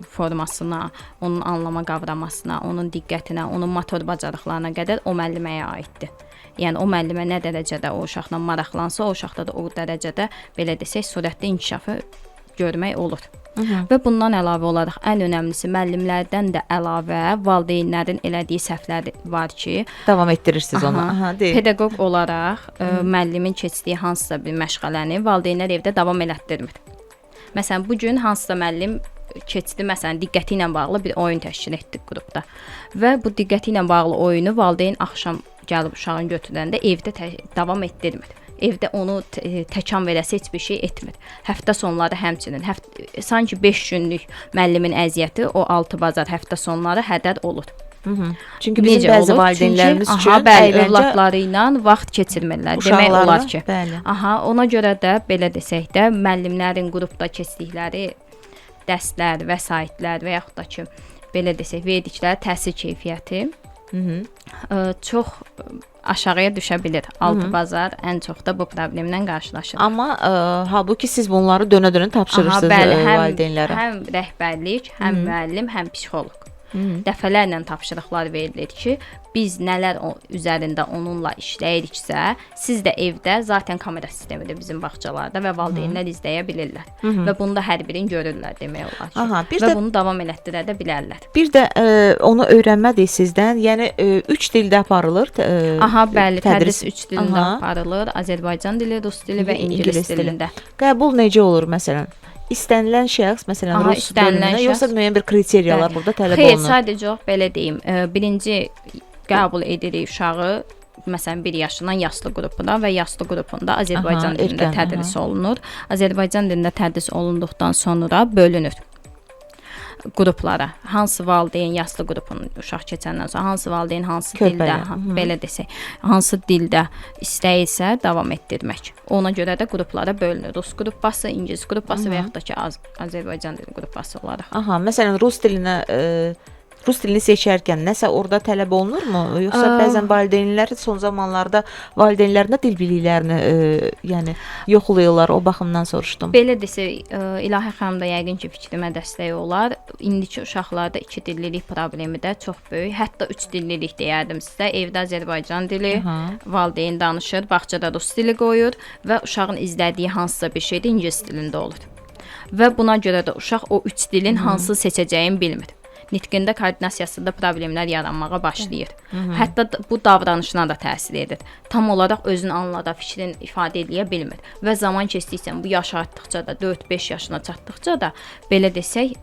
formasına, onun anlama qavramasına, onun diqqətinə, onun motor bacarıqlarına qədər o müəlliməyə aiddir. Yəni o müəllimə nə dərəcədə o uşaqla maraqlansa, o uşaqda da o dərəcədə, belə desək, sürətli inkişafı görmək olur. Və bundan əlavə olaraq ən önəmlisi müəllimlərdən də əlavə valideynlərin elədiyi səhvlər var ki, davam etdirirsiniz onu. Aha, deyil. Pedaqoq olaraq müəllimin keçdiyi hansısa bir məşğələni valideynlər evdə davam elətdirmir. Məsələn, bu gün hansısa müəllim keçdi, məsələn, diqqəti ilə bağlı bir oyun təşkil etdik qrupda. Və bu diqqəti ilə bağlı oyunu valideyn axşam gəlib uşağın götürəndə evdə davam etdirmir. Evdə onu təkan verəsə heç bir şey etmir. Həftə sonları həmçinin sanki 5 günlük müəllimin əziyyəti o 6 bazar həftə sonları hədər olur. Çünki bizim bəzi valideynlərimiz üçün övladları ilə vaxt keçirmirlər. Demək olar ki. Ona görə də belə desək də müəllimlərin qrupda keçdikləri dərslər, vəsaitlər və yaxud da ki, belə desək, verdikləri təhsil keyfiyyəti çox aşağıya düşə bilər. Altı bazar ən çox da bu problemlə qarşılaşır. Amma halbuki siz bunları dönə-dönə tapşırırsınız valideynlərə. Həm rəhbərlik, həm müəllim, həm psixoloq. Dəfələrlə tapşırıqlar verilir ki, biz nələr üzərində onunla işləyiriksə, siz də evdə zaten kamera sistemidir bizim bağçalarda və valideynlər izləyə bilirlər. Və bunu da hər birini görürlər demək olar ki. Və bunu davam elətdirə də bilərlər. Bir də onu öyrənmədik sizdən. Yəni 3 dildə aparılır. Bəli, tədris 3 dilində aparılır. Azərbaycan dili, rus dili və ingilis dilində. Qəbul necə olur məsələn? İstənilən şəxs, məsələn, rus dilində, yoxsa müəyyən bir kriteriyalar burada tələb olunur? Xeyr, sadəcə belə deyim, birinci qəbul edirik uşağı, məsələn, 1 yaşından yaşlı qrupuna və yaşlı qrupunda Azərbaycan dilində tədris olunur. Azərbaycan dilində tədris olunduqdan sonra bölünür qruplara. Hansı valideyn yaşlı qrupun uşaq keçəndən sonra hansı valideyn hansı dildə, belə desək, hansı dildə istəyirsə davam etdirmək. Ona görə də qruplara bölünür. Rus qrupası, ingilis qrupası və yaxud da ki, Azərbaycan dili qrupası olaraq. Məsələn, Rus dilini seçərkən nəsə orada tələb olunurmu? Yoxsa bəzən valideynlər son zamanlarda valideynlərində dil biliklərini yəni yoxlayırlar, o baxımdan soruşdum. Belə desək, İlahi xanım da yəqin ki, fikrimə dəstək olar. İndiki uşaqlarda 2 dillilik problemi də çox böyük. Hətta 3 dillilik deyərdim sizə. Evdə Azərbaycan dili, valideyn danışır, bağçada rus dili qoyur və uşağın izlədiyi hansısa bir şey də ingilis dilində olur. Və buna görə də uşaq o 3 dilin hansı seçəcəyini bilmir. Nitqində, koordinasiyasında problemlər yaranmağa başlayır. Hətta bu davranışına da təsir edir. Tam olaraq özünü anlada, fikrini ifadə edə bilmir. Və zaman keçdikcə, bu yaş artdıqca da, 4-5 yaşına çatdıqca da, belə desək,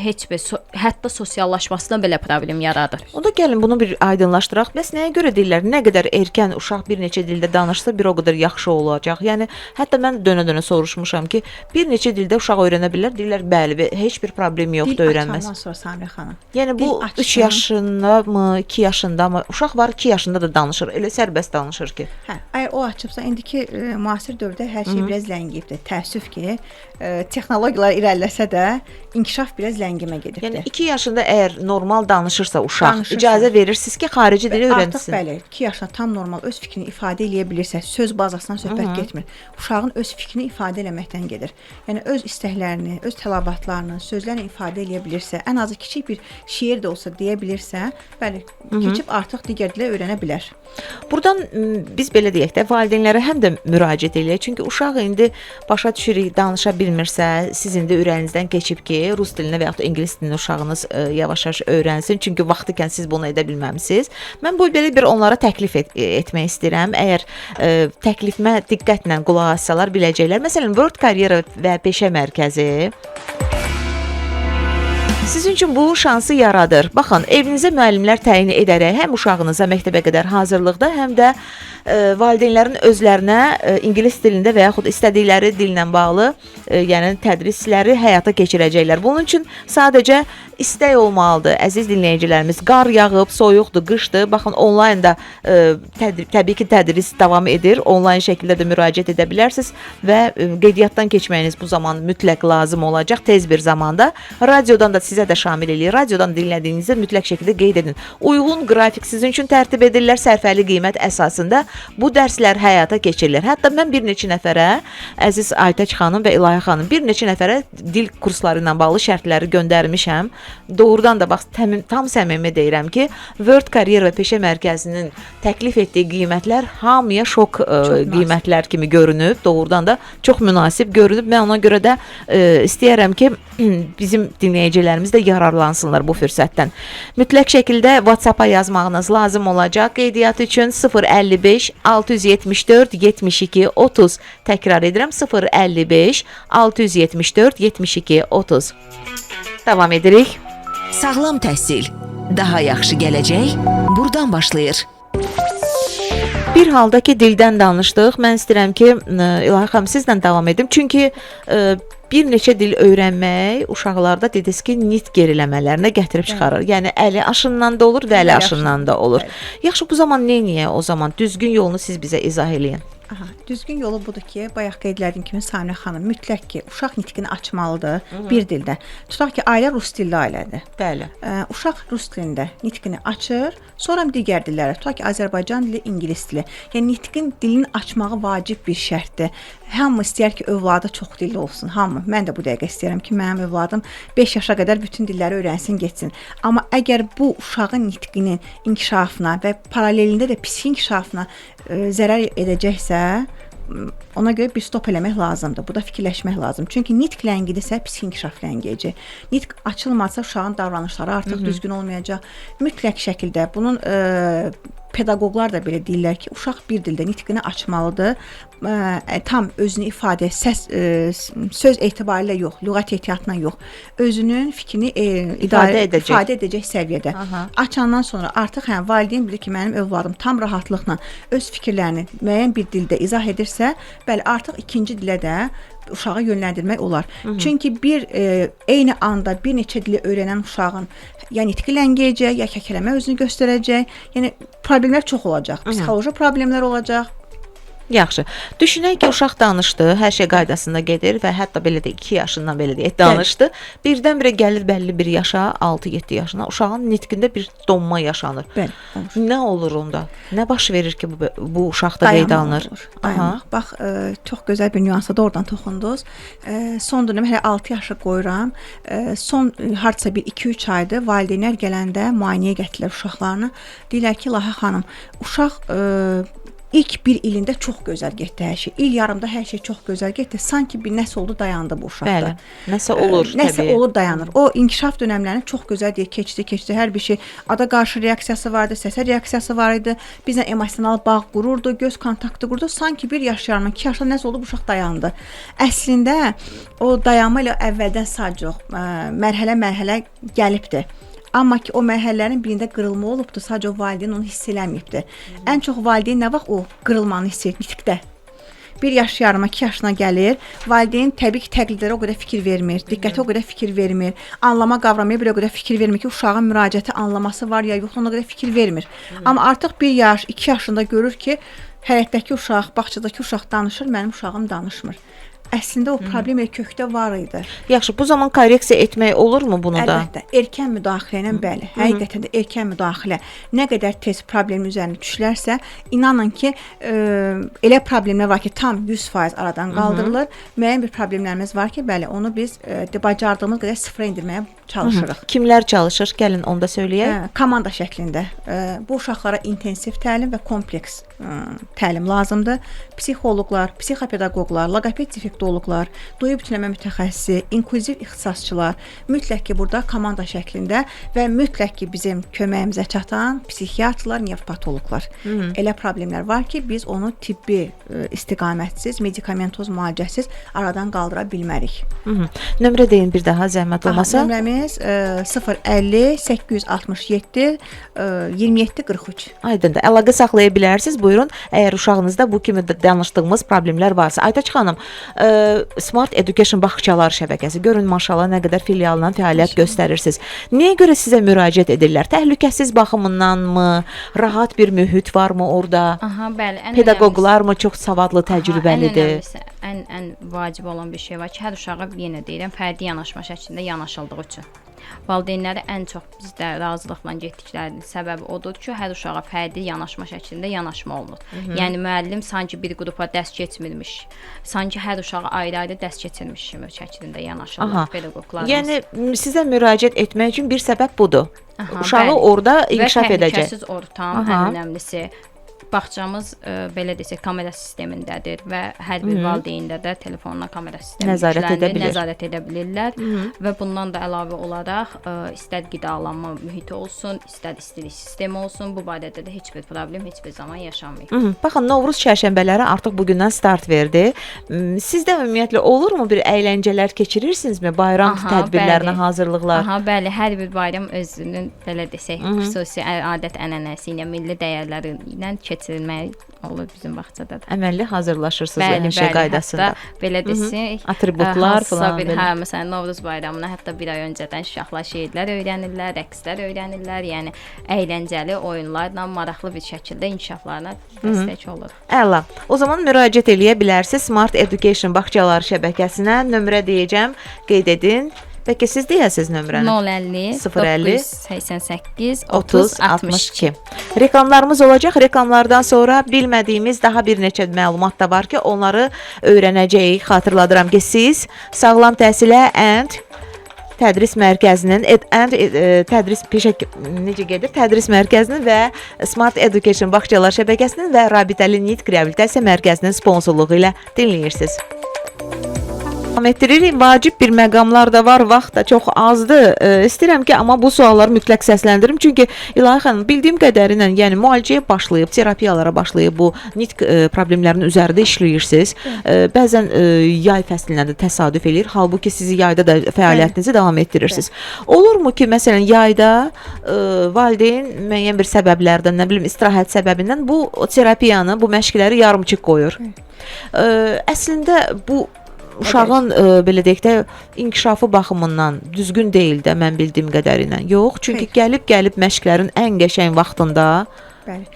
heç bir, hətta sosiallaşmasına belə problem yaradır. O da gəlin bunu bir aydınlaşdıraq. Bəs nəyə görə deyirlər, nə qədər erkən uşaq bir neçə dildə danışsa, bir o qədər yaxşı olacaq. Yəni, hətta mən dönə-dönə soruşmuşam ki, bir neçə dildə uşaq öyrənə bilər. Deyirlər, bəli, heç bir problem yoxdur öyrənməz. Yəni bu 3 yaşında mı, 2 yaşında mı? Uşaq var 2 yaşında da danışır. Elə sərbəst danışır ki. Əgər o açıbsa, indiki müasir dövrdə hər şey biraz ləngiyibdir. Təəssüf ki, texnologiyalar irəliləsə də inkişaf biraz ləngimə gedibdir. Yəni 2 yaşında əgər normal danışırsa uşaq, icazə verirsiniz ki, xarici dili öyrənsin. Artıq bəli, 2 yaşında tam normal öz fikrini ifadə edə bilirsə, söz bazasından söhbət getmir. Uşağın öz fikrini ifadə etməkdən gedir. Yəni öz istəklərini, öz tələbatlarını sözlərlə ifadə edə bilirsə, ən azı kiçik bir şeir də olsa deyə bilirsə, bəli, keçib artıq digər dilə öyrənə bilər. Buradan biz belə deyək də, valideynlərə həm də müraciət eləyək. Çünki uşaq indi başa düşürük, danışa bilmirsə, sizin də ürəyinizdən keçib ki, rus dilinə və yaxud da ingilis dilini uşağınız yavaş-yavaş öyrənsin. Çünki vaxtıkən siz bunu edə bilməmisiniz. Mən belə bir onlara təklif etmək istəyirəm. Əgər təklifimə diqqətlə qulaq assalar biləcəklər. Məsələn, World Karyera və Peşə Mərkəzi sizin üçün bu şansı yaradır. Baxın, evinizə müəllimlər təyin edərək həm uşağınıza məktəbə qədər hazırlıqda, həm də valideynlərin özlərinə ingilis dilində və yaxud istədikləri dillə bağlı yəni tədrisləri həyata keçirəcəklər. Bunun üçün sadəcə istək olmalıdır. Əziz dinləyicilərimiz, qar yağıb, soyuqdur, qışdır. Baxın, onlayn da təbii ki, tədris davam edir. Onlayn şəkildə də müraciət edə bilərsiniz və qeydiyyatdan keçməyiniz bu zaman mütləq lazım olacaq tez bir zamanda. Radiodan da sizə də şamil eləyir. Radiodan dinlədiyinizdə mütləq şəkildə qeyd edin. Uyğun qrafik sizin üçün tərtib edirlər sərfəli qiymət əsasında bu dərslər həyata keçirilir. Hətta mən bir neçə nəfərə, əziz Aytəç xanım və İlahi xanım, bir neçə nəfərə dil kursları ilə bağlı şərtləri göndərmişəm. Doğrudan da bax tam səmimi deyirəm ki, World Kariyer və Peşə Mərkəzinin təklif etdiyi qiymətlər hamıya şok qiymətlər kimi görünüb. Doğrudan da çox münasib görünüb. Mən ona görə də istəyərəm ki, bizim dinləyicilərimiz də yararlansınlar bu fürsətdən. Mütləq şəkildə WhatsApp-a yazmağınız lazım olacaq. Qeydiyyat üçün 055 674 72 30. Təkrar edirəm, 055 674 72 30. Davam edirik. Sağlam təhsil, daha yaxşı gələcək buradan başlayır. Bir halda ki, dildən danışdıq. Mən istəyirəm ki, İlahi xanım, sizlə davam edim. Çünki bir neçə dil öyrənmək uşaqlarda dediniz ki, nitq geriləmələrinə gətirib çıxarır. Yəni əli aşından da olur və əli aşından da olur. Yaxşı, bu zaman nəyə o zaman? Düzgün yolunu siz bizə izah eləyin. Aha, düzgün yolu budur ki, bayaq qeyd etdiyim kimi Samirə xanım mütləq ki, uşaq nitqini açmalıdır bir dildə. Tutaq ki, ailə rus dilli ailədir. Bəli. Uşaq rus dilində nitqini açır, sonra digər dillərə, tutaq ki, Azərbaycan dili, ingilis dili. Yəni nitqin dilini açmağı vacib bir şərtdir. Hamı istəyər ki, övladı çox dilli olsun. Hamı. Mən də bu dəqiqə istəyirəm ki, mənim övladım 5 yaşa qədər bütün dilləri öyrənsin, getsin. Amma əgər bu uşağın nitqinin inkişafına və paralelində də psixi inkişafına zərər edəcəksə, ona görə bir stop eləmək lazımdır. Bu da fikirləşmək lazım. Çünki nitq ləngidirsə psixi inkişaf ləngidir. Nitq açılmasa uşağın davranışları artıq düzgün olmayacaq. Mütləq şəkildə bunun pedaqoqlar da belə deyirlər ki, uşaq bir dildə nitqini açmalıdır. Tam özünü ifadə, söz etibarilə yox, lüğət ehtiyatla yox, özünün fikrini ifadə edəcək səviyyədə. Açandan sonra artıq valideyn bilir ki, mənim övladım tam rahatlıqla öz fikirlərini müəyyən bir dildə izah edirsə, bəli, artıq ikinci dilə də uşağı yönləndirmək olar. Çünki eyni anda bir neçə dili öyrənən uşağın ya nitqi ləngiyəcək, ya kəkələmə özünü göstərəcək. Yəni problemlər çox olacaq. Psixoloji problemlər olacaq. Yaxşı. Düşünək ki, uşaq danışdı, hər şey qaydasında gedir və hətta belə də 2 yaşından belə deyək danışdı. Birdən-birə gəlir bəlli bir yaşa, 6-7 yaşına, uşağın nitqində bir donma yaşanır. Bəli. Nə olur onda? Nə baş verir ki, bu uşaqda qeydə alınır? Dayanmaq. Bax, çox gözəl bir nüansa da oradan toxundunuz. Son dönəm hələ 6 yaşı qoyuram. Son hardasa bir 2-3 aydır valideynlər gələndə müayinəyə gətirirlər uşaqlarını. Deyirlər ki, Laha xanım, uşaq İlk bir ilində çox gözəl getdi hər şey. İl yarımda hər şey çox gözəl getdi. Sanki bir nəsə oldu, dayandı bu uşaqda. Bəli. Nəsə olur təbii. Nəsə olur, dayanır. O inkişaf dönəmlərini çox gözəl deyə keçdi. Hər bir şey. Ada qarşı reaksiyası vardı, səsə reaksiyası var idi. Bizlə emosional bağ qururdu, göz kontaktı qurdu. Sanki 1 yaş yarımdan 2 yaşda nəsə oldu, bu uşaq dayandı. Əslində o dayanma ilə əvvəldən sadəcə mərhələ gəlibdi. Amma ki, o mərhələlərin birində qırılma olubdur, sadəcə valideyn onu hiss eləməyibdir. Ən çox valideyn nə vaxt o qırılmanı hiss edir? Nitqdə. 1 yaş yarıma 2 yaşına gəlir, valideyn təbii ki, təqlidlərə o qədər fikir vermir, diqqətə o qədər fikir vermir, anlama qavramaya bir o qədər fikir vermir ki, uşağın müraciəti anlaması var ya yox, ona qədər fikir vermir. Amma artıq 1 yaş, 2 yaşında görür ki, həyətdəki uşaq, bağçadakı uşaq danışır, mənim uşağım danışmır. Əslində o problem kökdə var idi. Yaxşı, bu zaman korreksiya etmək olurmu bunu da? Əlbəttə, erkən müdaxilə ilə bəli. Həqiqətən də erkən müdaxilə nə qədər tez problemin üzərinə düşülərsə, inanın ki, elə problemlər var ki, tam 100% aradan qaldırılır. Müəyyən bir problemlərimiz var ki, bəli, onu biz bacardığımız qədər sıfıra endirməyə çalışırıq. Kimlər çalışır? Gəlin onu da söyləyək. Komanda şəklində. Bu uşaqlara intensiv təlim və kompleks təlim lazımdır. Psixoloqlar, psixopedaqoqlar, loqoped psixoloqlar, duyu bütünləmə mütəxəssisi, inklüziv ixtisasçılar mütləq ki, burada komanda şəklində və mütləq ki, bizim köməyimizə çatan psixiatrlar, nevropatoloqlar. Elə problemlər var ki, biz onu tibbi istiqamətsiz, medikamentoz müalicəsiz aradan qaldıra bilmərik. Nömrə deyin bir daha, zəhmət olmasa. Nömrəmiz 050 867 27 43. Aydındır. Əlaqə saxlaya bilərsiniz. Buyurun, əgər uşağınızda bu kimi danışdığımız problemlər varsa. Aytaç xanım, Smart Education bağçaları şəbəkəsi, görün maşallah nə qədər filialından fəaliyyət göstərirsiniz. Nəyə görə sizə müraciət edirlər? Təhlükəsiz baxımındanmı? Rahat bir mühit varmı orada? Aha, bəli. Pedaqoqlar mı çox savadlı, təcrübəlidir? Ən vacib olan bir şey var ki, hər uşağa yenə deyirəm, fərdi yanaşma şəklində yanaşıldığı üçün. Valideynləri ən çox bizdə razılıqla getdiklərinin səbəbi odur ki, hər uşağa fərdi yanaşma şəklində yanaşma olunur. Yəni müəllim sanki bir qrupa dərs keçmirmiş, sanki hər uşağa ayrı-ayrı dərs keçirmiş kimi şəklində yanaşırlar pedaqoqlarımız. Yəni sizə müraciət etmək üçün bir səbəb budur. Uşağı bəli. orada inkişaf edəcək. Və təhlükəsiz ortam ən önəmlisi. Bağçamız belə desək kamera sistemindədir və hər bir valideyndə də telefonla kamera sistemi nəzarət edə bilirlər və bundan da əlavə olaraq istər qidalanma mühiti olsun, istər istilik sistemi olsun, bu barədə də heç bir problem heç bir zaman yaşanmır. Baxın, Novruz çərşənbələri artıq bugündən start verdi. Sizdə ümumiyyətlə olurmu bir əyləncələr keçirirsinizmi? Bayram tədbirlərinə hazırlıqlar? Bəli, hər bir bayram özünün belə desək xüsusi adət-ənənəsi ilə, milli dəyərləri ilə keçirilmək olur bizim bağçada da. Əməlli hazırlaşırsınız hər şey qaydasında. Hətta belə desək, atributlar falan belə. Hə, məsələn Novruz bayramına hətta bir ay öncədən uşaqlar şeirlər öyrənirlər, rəqslər öyrənirlər, yəni əyləncəli oyunlarla maraqlı bir şəkildə inkişaflarına dəstək olur. Əla. O zaman müraciət eləyə bilərsiniz Smart Education bağçaları şəbəkəsinə. Nömrə deyəcəm, qeyd edin. Bəlkə siz deyəsiniz nömrəni? 050 988 30 62. Reklamlarımız olacaq. Reklamlardan sonra bilmədiyimiz daha bir neçə məlumat da var ki, onları öyrənəcəyik. Xatırladıram ki, siz Sağlam Təhsilə and Tədris Mərkəzinin Tədris Mərkəzinin və Smart Education bağçalar şəbəkəsinin və Rabitəli Nitq Reabilitasiya Mərkəzinin sponsorluğu ilə dinləyirsiniz. Vacib bir məqamlar da var, vaxt da çox azdır. İstəyirəm ki, amma bu sualları mütləq səsləndirim. Çünki İlahi xanım, bildiyim qədərilə, yəni müalicəyə başlayıb, terapiyalara başlayıb bu nitq problemlərinin üzərində işləyirsiniz. Bəzən yay fəslinə də təsadüf eləyir. Halbuki siz yayda da fəaliyyətinizi davam etdirirsiniz. Olurmu ki, məsələn, yayda valideyn müəyyən bir səbəblərdən, nə bilim, istirahət səbəbindən bu terapiyanı, bu məşqləri yarımçıq qoyur. Əslində bu uşağın belə deyək də inkişafı baxımından düzgün deyil də mən bildiyim qədərilə. Yox, çünki gəlib məşqlərin ən qəşəng vaxtında. Bəli.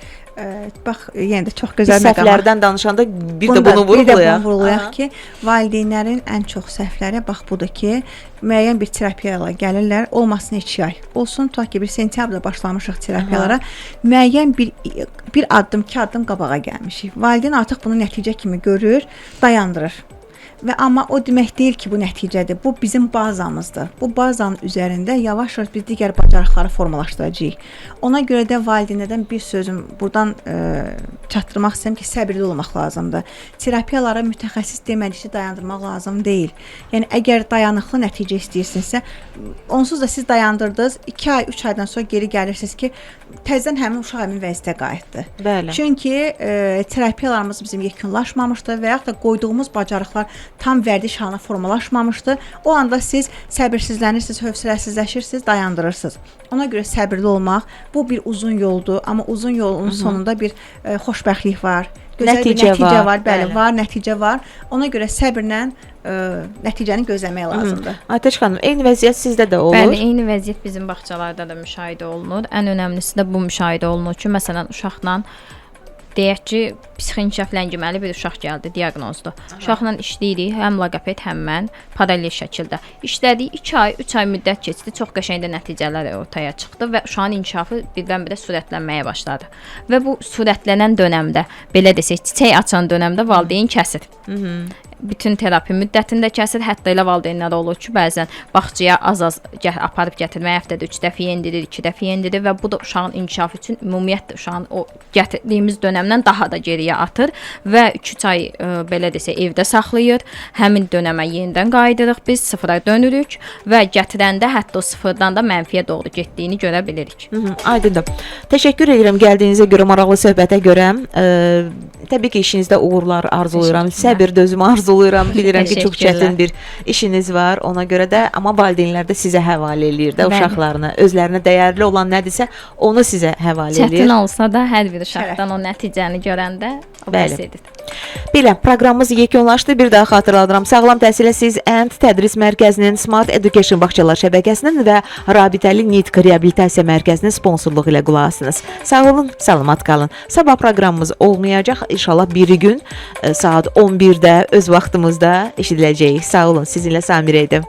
Bax, yenə də çox gözəl məqam. Səhvlərdən danışanda bir də bunu vurğulayaq ki, valideynlərin ən çox səhvləri bax budur ki, müəyyən bir terapiyaya gəlirlər, olmasın 2 ay. Olsun tutaq ki, bir sentyabrda başlamışıq terapiyalara, müəyyən bir addım, 2 addım qabağa gəlmişik. Valideyn artıq bunu nəticə kimi görür, dayandırır. Və amma o demək deyil ki, bu nəticədir. Bu bizim bazamızdır. Bu bazanın üzərində yavaş-yavaş biz digər bacarıqları formalaşdıracağıq. Ona görə də valideynlərdən bir sözüm buradan çatdırmaq istəyirəm ki, səbirli olmaq lazımdır. Terapiyalara mütəxəssis demədikcə dayandırmaq lazım deyil. Yəni əgər dayanıqlı nəticə istəyirsinizsə, onsuz da siz dayandırdınız, 2 ay, 3 aydan sonra geri gəlirsiniz ki, təzədən həmin uşaq həmin vəziyyətə qayıtdı. Bəli. Çünki terapiyalarımız bizim yekunlaşmamışdı və yaxud da qoyduğumuz bacarıqlar tam vərdiş halına formalaşmamışdı. O anda siz səbirsizlənirsiniz, hövsələsizləşirsiniz, dayandırırsınız. Ona görə səbirli olmaq bu bir uzun yoldur, amma uzun yolun sonunda bir xoşbəxtlik var. Gözəl bir nəticə var. Bəli, var, nəticə var. Ona görə səbirlə nəticəni gözləmək lazımdır. Aytaç xanım, eyni vəziyyət sizdə də olur? Bəli, eyni vəziyyət bizim bağçalarda da müşahidə olunur. Ən önəmlisi də bu müşahidə olunur ki, məsələn, uşaqla deyək ki, psixi-inkişaf ləngiməli bir uşaq gəldi, diaqnozdur. Uşaqla işləyirik, həm loqoped, həm mən paralel şəkildə. İşlədik 2 ay, 3 ay müddət keçdi, çox qəşəng nəticələr ortaya çıxdı və uşağın inkişafı birdən-birə sürətlənməyə başladı. Və bu sürətlənən dönəmdə, belə desək, çiçək açan dönəmdə valideyn kəsir. Bütün terapi müddətində kəsir, hətta elə valideynlər olur ki, bəzən bağçaya az-az aparıb gətirməyə həftədə 3 dəfə endirir, 2 dəfə endirir və bu da uşağın inkişafı üçün ümumiyyətlə uşağın o gətirdiyimiz dönəmdən daha da geriyə atır və 2-3 ay belə desə evdə saxlayır. Həmin dönəmə yenidən qayıdırıq, biz sıfıra dönürük və gətirəndə hətta o sıfırdan da mənfiyə doğru getdiyini görə bilirik. Aydındır. Təşəkkür edirəm gəldiyinizə görə, maraqlı söhbətə görə. Təbii ki, işinizdə uğurlar arzulayıram, səbir, dözüm arzulayıram. Bilirəm ki, çox çətin bir işiniz var. Ona görə də, amma valideynlər də sizə həvalə eləyir də uşaqlarını. Özlərinə dəyərli olan nədirsə, onu sizə həvalə eləyir. Çətin olsa da hər bir uşaqdan o nəticəni görəndə o bəs edir. Belə, proqramımız yekunlaşdı. Bir daha xatırladıram. Sağlam Təhsilə siz ANT Tədris Mərkəzinin, Smart Education bağçalar şəbəkəsinin və Rabitəli Nitq Reabilitasiya Mərkəzinin sponsorluğu ilə qulaq asdınız. Sağ olun, salamat qalın. Sabah proqramımız olmayacaq. İnşallah biri gün saat 11-də öz vaxtımızda eşidiləcəyik. Sağ olun, sizinlə Samirə idim.